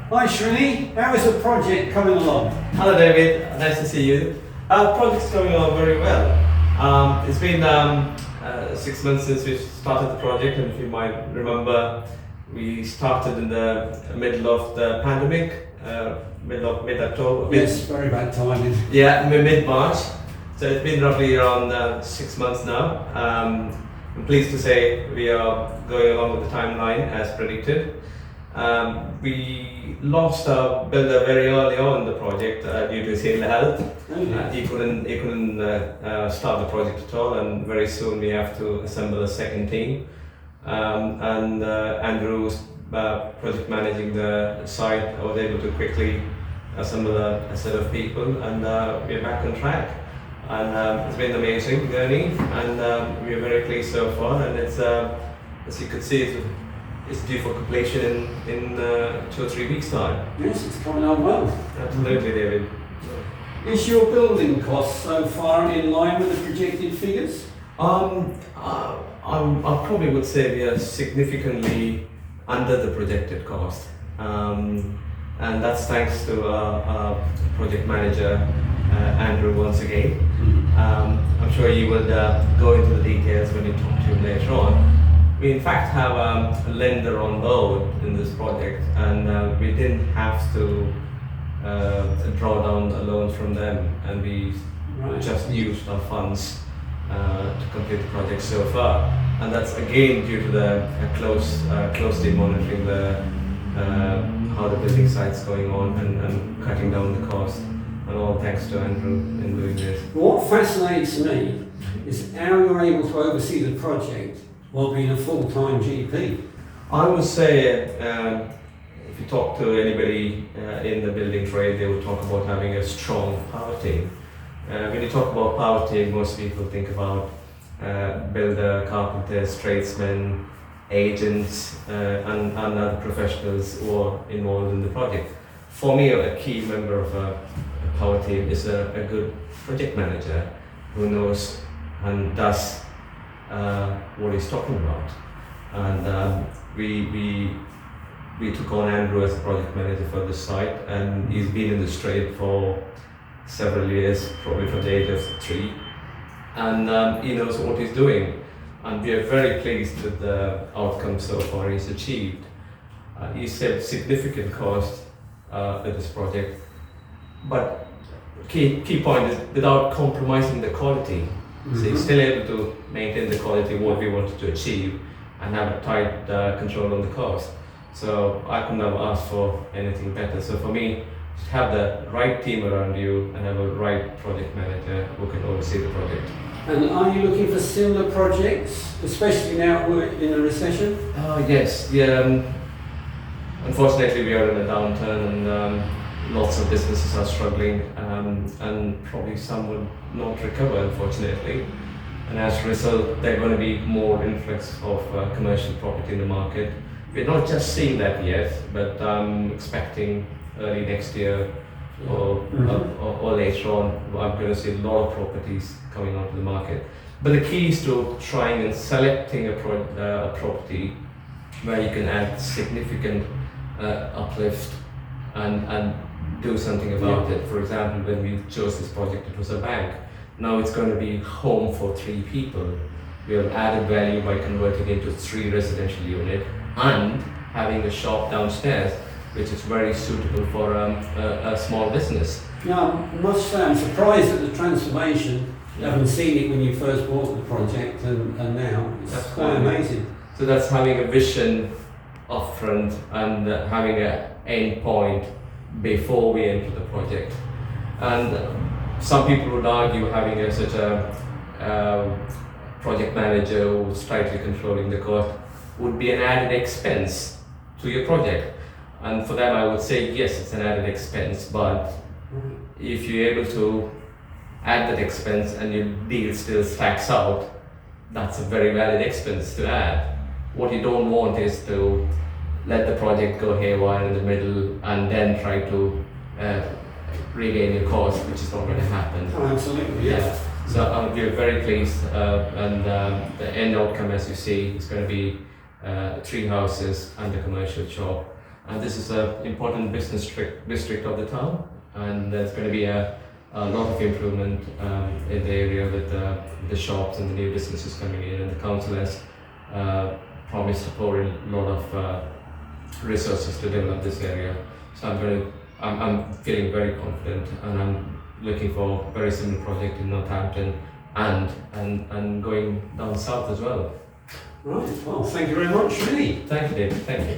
Hi Srini, how is the project coming along? Hello David, nice to see you. Our project's going along very well. It's been 6 months since we started the project, and if you might remember, we started in the middle of the pandemic, mid-October. Yes, very bad timing. Yeah, mid-March. So it's been roughly around 6 months now. I'm pleased to say we are going along with the timeline as predicted. We lost our builder very early on in the project due to his ill health. He couldn't start the project at all, and very soon we have to assemble a second team. Andrew's project managing the site. I was able to quickly assemble a set of people, and we're back on track. And it's been an amazing journey, and we're very pleased so far. And it's, as you can see, it's due for completion in 2 or 3 weeks' time. Yes, it's coming on well. Absolutely, David. Is your building cost so far in line with the projected figures? I probably would say we are significantly under the projected cost, and that's thanks to our project manager, Andrew, once again. I'm sure you would go into the details when you talk to him later on. We in fact have a lender on board in this project, and we didn't have to draw down a loan from them, and we just used our funds to complete the project so far. And that's again due to the closely monitoring how the building site's going on, and cutting down the cost, and all thanks to Andrew in doing this. What fascinates me is how you're able to oversee the project while being a full-time GP. I would say, if you talk to anybody in the building trade, they would talk about having a strong power team. When you talk about power team, most people think about builder, carpenters, tradesmen, agents, and other professionals who are involved in the project. For me, a key member of a power team is a good project manager who knows and does what he's talking about. And we took on Andrew as a project manager for this site, and he's been in this trade for several years, probably from the age of 3, and he knows what he's doing, and we are very pleased with the outcome so far he's achieved. He saved significant cost with this project, but key point is without compromising the quality. So he's still able to maintain the quality of what we wanted to achieve and have a tight control on the cost. So I couldn't have asked for anything better. So for me, to have the right team around you and have a right project manager who can oversee the project. And are you looking for similar projects, especially now we're in a recession? Yes. Yeah, unfortunately, we are in a downturn, and lots of businesses are struggling, and probably some will not recover, unfortunately. And as a result, there are going to be more influx of commercial property in the market. We're not just seeing that yet, but I'm expecting early next year or later on, I'm going to see a lot of properties coming onto the market. But the key is to trying and selecting a property where you can add significant uplift and do something about it. For example, when we chose this project, it was a bank. Now it's going to be home for 3 people. We have added value by converting it into 3 residential units and having a shop downstairs, which is very suitable for a small business. Yeah, I must say I'm surprised at the transformation. You haven't seen it when you first bought the project, and now it's quite amazing. So that's having a vision up front and having an end point before we enter the project. And some people would argue having such a project manager who's tightly controlling the cost would be an added expense to your project. And for that, I would say yes, it's an added expense, but if you're able to add that expense and your deal still stacks out, that's a very valid expense to add. What you don't want is to let the project go haywire in the middle and then try to regain your cost, which is not going to happen. Oh, absolutely, yeah. So we're very pleased, and the end outcome, as you see, is going to be 3 houses and a commercial shop. this is an important business district of the town, and there's going to be a lot of improvement in the area with the shops and the new businesses coming in, and the council has promised to pour in a lot of resources to develop this area. So I'm feeling very confident, and I'm looking for a very similar project in Northampton and going down south as well. Right, well, thank you very much, Srini. Thank you, David. Thank you.